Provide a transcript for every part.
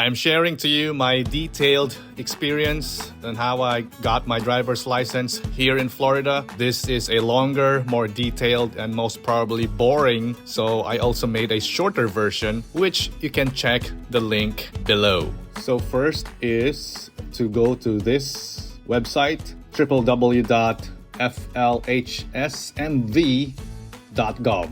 I'm sharing to you my detailed experience on how I got my driver's license here in Florida. This is a longer, more detailed, and most probably boring, so I also made a shorter version, which you can check the link below. So first is to go to this website, www.flhsmv.gov.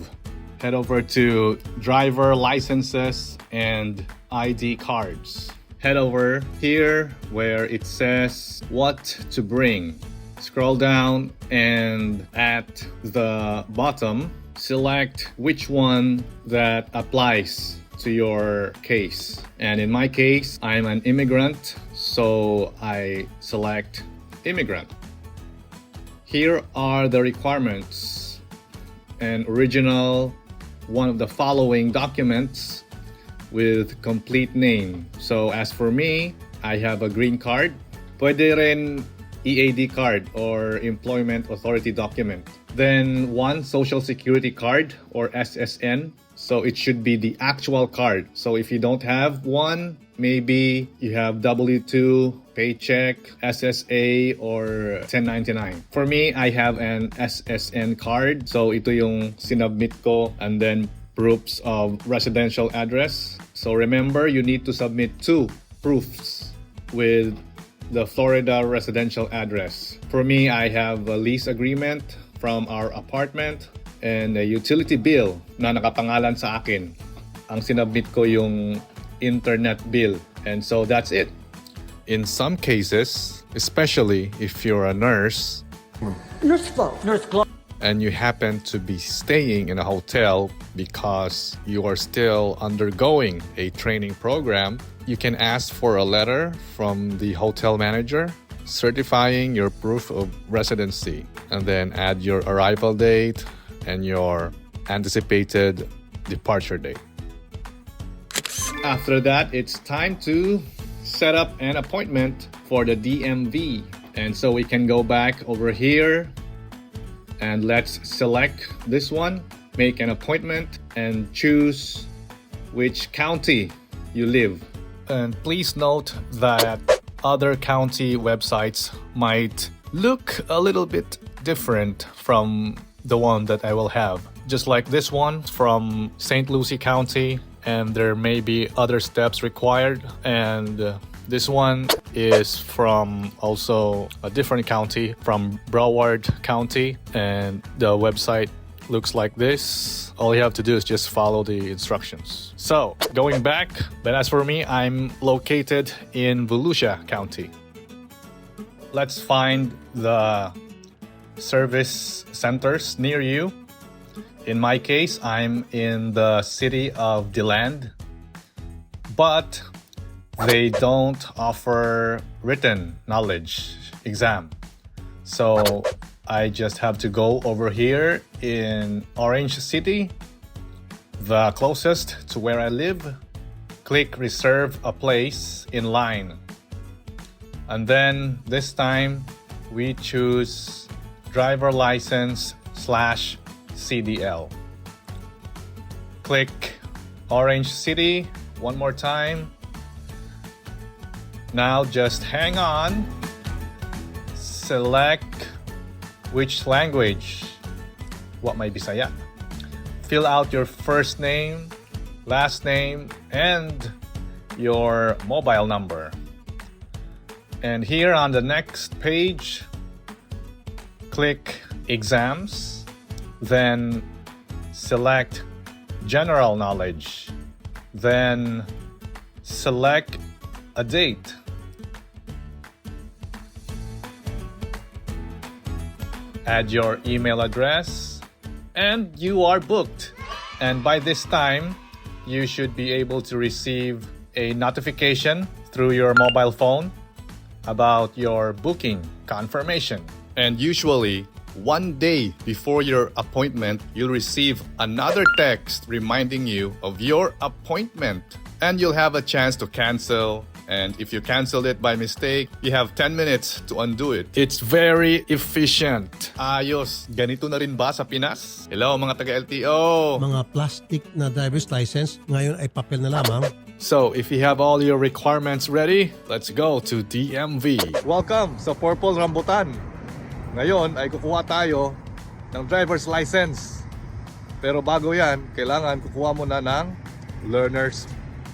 Head over to driver licenses and ID cards. Head over here where it says what to bring. Scroll down and at the bottom, select which one that applies to your case. And in my case, I'm an immigrant, so I select immigrant. Here are the requirements. An original one of the following documents with complete name. So as for me, I have a green card. Pwede rin EAD card or Employment Authority document. Then one Social Security card or SSN. So it should be the actual card. So if you don't have one, maybe you have W-2, paycheck, SSA, or 1099. For me, I have an SSN card. So ito yung sinubmit ko, and then proofs of residential address. So remember, you need to submit 2 proofs with the Florida residential address. For me, I have a lease agreement from our apartment and a utility bill na nakapangalan sa akin. Ang sinubmit ko yung internet bill. And so that's it. In some cases, especially if you're a nurse, and you happen to be staying in a hotel because you are still undergoing a training program, you can ask for a letter from the hotel manager certifying your proof of residency, and then add your arrival date and your anticipated departure date. After that, it's time to set up an appointment for the DMV. And so we can go back over here and let's select this one, make an appointment, and choose which county you live. And please note that other county websites might look a little bit different from the one that I will have. Just like this one from St. Lucie County, and there may be other steps required. And this one is from also a different county, from Broward County, and the website looks like this. All you have to do is just follow the instructions. So, going back, but as for me, I'm located in Volusia County. Let's find the service centers near you. In my case, I'm in the city of DeLand, but they don't offer written knowledge exam. So I just have to go over here in Orange City, the closest to where I live. Click reserve a place in line. And then this time we choose driver license /CDL. Click Orange City one more time. Now just hang on. Select which language. What may Bisaya? Fill out your first name, last name, and your mobile number. And here on the next page, click Exams, then select General Knowledge, then select a date. Add your email address, and you are booked. And by this time, you should be able to receive a notification through your mobile phone about your booking confirmation. And usually, one day before your appointment, you'll receive another text reminding you of your appointment. And you'll have a chance to cancel And if you canceled it by mistake, you have 10 minutes to undo it. It's very efficient. Ayos. Ganito na rin ba sa Pinas? Hello mga taga-LTO. Mga plastic na driver's license, ngayon ay papel na lamang. So, if you have all your requirements ready, let's go to DMV. Welcome sa Purple Rambutan. Ngayon ay kukuha tayo ng driver's license. Pero bago yan, kailangan kukuha mo na ng learner's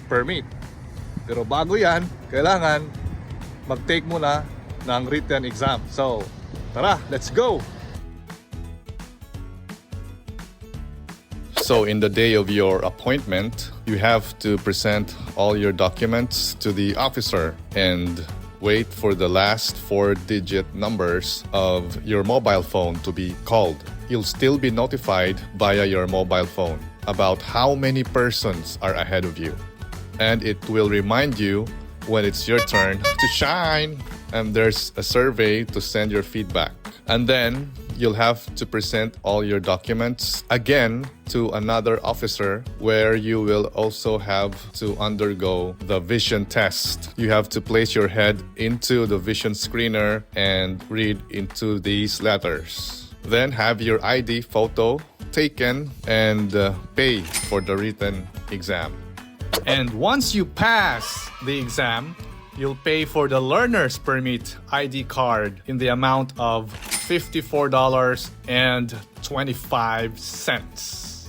permit. Pero bago yan, kailangan mag-take muna ng written exam. So, tara, let's go! So, in the day of your appointment, you have to present all your documents to the officer and wait for the last 4-digit numbers of your mobile phone to be called. You'll still be notified via your mobile phone about how many persons are ahead of you. And it will remind you when it's your turn to shine. And there's a survey to send your feedback. And then you'll have to present all your documents again to another officer where you will also have to undergo the vision test. You have to place your head into the vision screener and read into these letters. Then have your ID photo taken and pay for the written exam. And once you pass the exam, you'll pay for the learner's permit ID card in the amount of $54.25.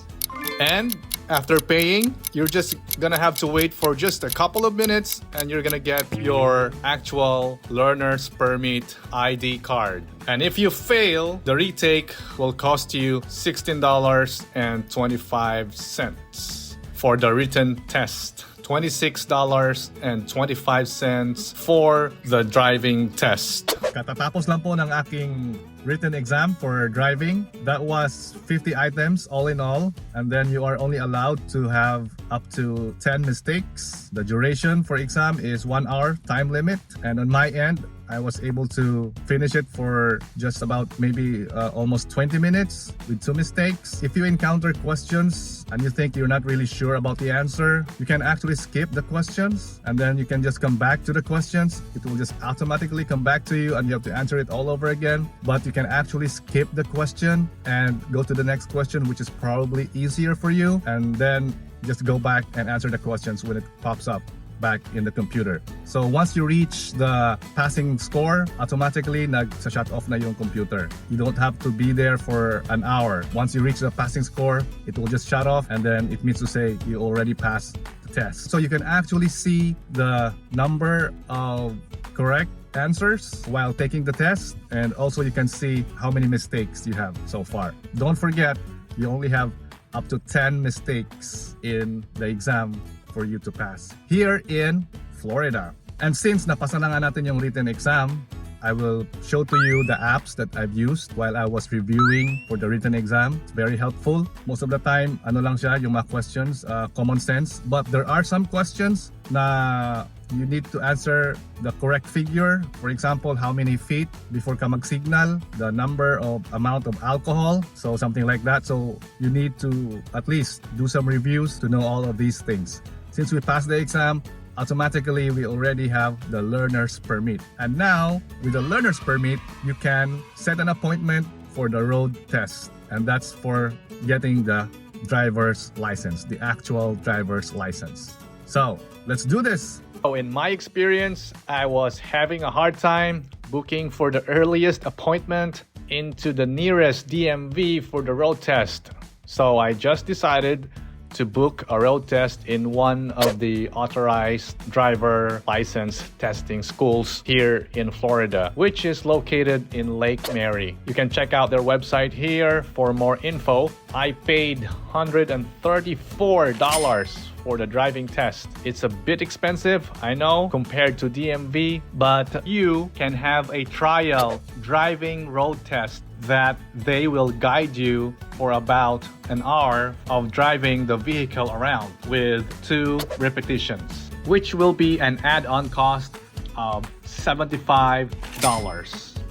And after paying, you're just gonna have to wait for just a couple of minutes and you're gonna get your actual learner's permit ID card. And if you fail, the retake will cost you $16.25 for the written test. $26.25 for the driving test. Katatapos lang po ng aking written exam for driving. That was 50 items all in all. And then you are only allowed to have up to 10 mistakes. The duration for exam is 1 hour time limit. And on my end, I was able to finish it for just about maybe almost 20 minutes with 2 mistakes. If you encounter questions and you think you're not really sure about the answer, you can actually skip the questions and then you can just come back to the questions. It will just automatically come back to you and you have to answer it all over again. But you can actually skip the question and go to the next question, which is probably easier for you, and then just go back and answer the questions when it pops up back in the computer. So once you reach the passing score, automatically nag-shut off na yung computer. You don't have to be there for an hour. Once you reach the passing score, it will just shut off and then it means to say you already passed the test. So you can actually see the number of correct answers while taking the test, and also you can see how many mistakes you have so far. Don't forget, you only have up to 10 mistakes in the exam for you to pass here in Florida. And since napasa na nga natin yung written exam, I will show to you the apps that I've used while I was reviewing for the written exam. It's very helpful. Most of the time, ano lang siya, yung mga questions, common sense. But there are some questions na you need to answer the correct figure. For example, how many feet before ka mag-signal, the number of amount of alcohol, so something like that. So you need to at least do some reviews to know all of these things. Since we passed the exam, automatically we already have the learner's permit. And now, with the learner's permit, you can set an appointment for the road test. And that's for getting the driver's license, the actual driver's license. So, let's do this. So in my experience, I was having a hard time booking for the earliest appointment into the nearest DMV for the road test. So I just decided to book a road test in one of the authorized driver license testing schools here in Florida, which is located in Lake Mary. You can check out their website here for more info. I paid $134 for the driving test. It's a bit expensive, I know, compared to DMV, but you can have a trial driving road test that they will guide you for about an hour of driving the vehicle around with 2 repetitions, which will be an add-on cost of $75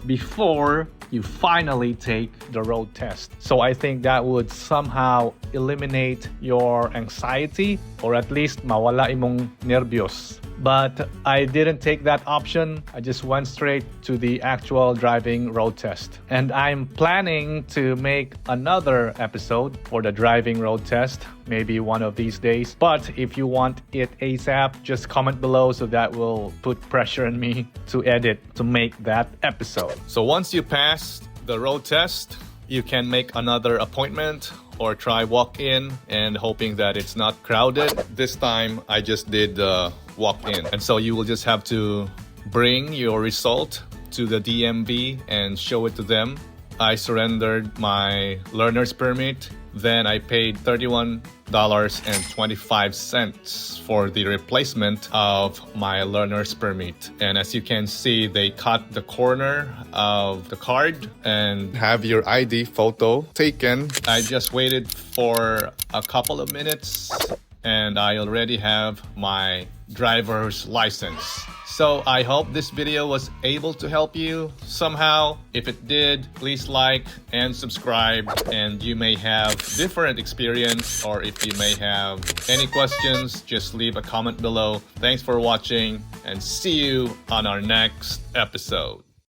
before you finally take the road test. So I think that would somehow eliminate your anxiety, or at least mawala imong nervyos But I didn't take that option. I just went straight to the actual driving road test. And I'm planning to make another episode for the driving road test, maybe one of these days. But if you want it ASAP, just comment below so that will put pressure on me to edit to make that episode. So once you pass the road test, you can make another appointment or try walk-in and hoping that it's not crowded. This time I just did walk-in, and so you will just have to bring your result to the DMV and show it to them. I surrendered my learner's permit, then I paid $31.25 for the replacement of my learner's permit. And as you can see, they cut the corner of the card and have your ID photo taken. I just waited for a couple of minutes and I already have my driver's license. So I hope this video was able to help you somehow. If it did, please like and subscribe, and you may have different experience, or if you may have any questions, just leave a comment below. Thanks for watching and see you on our next episode.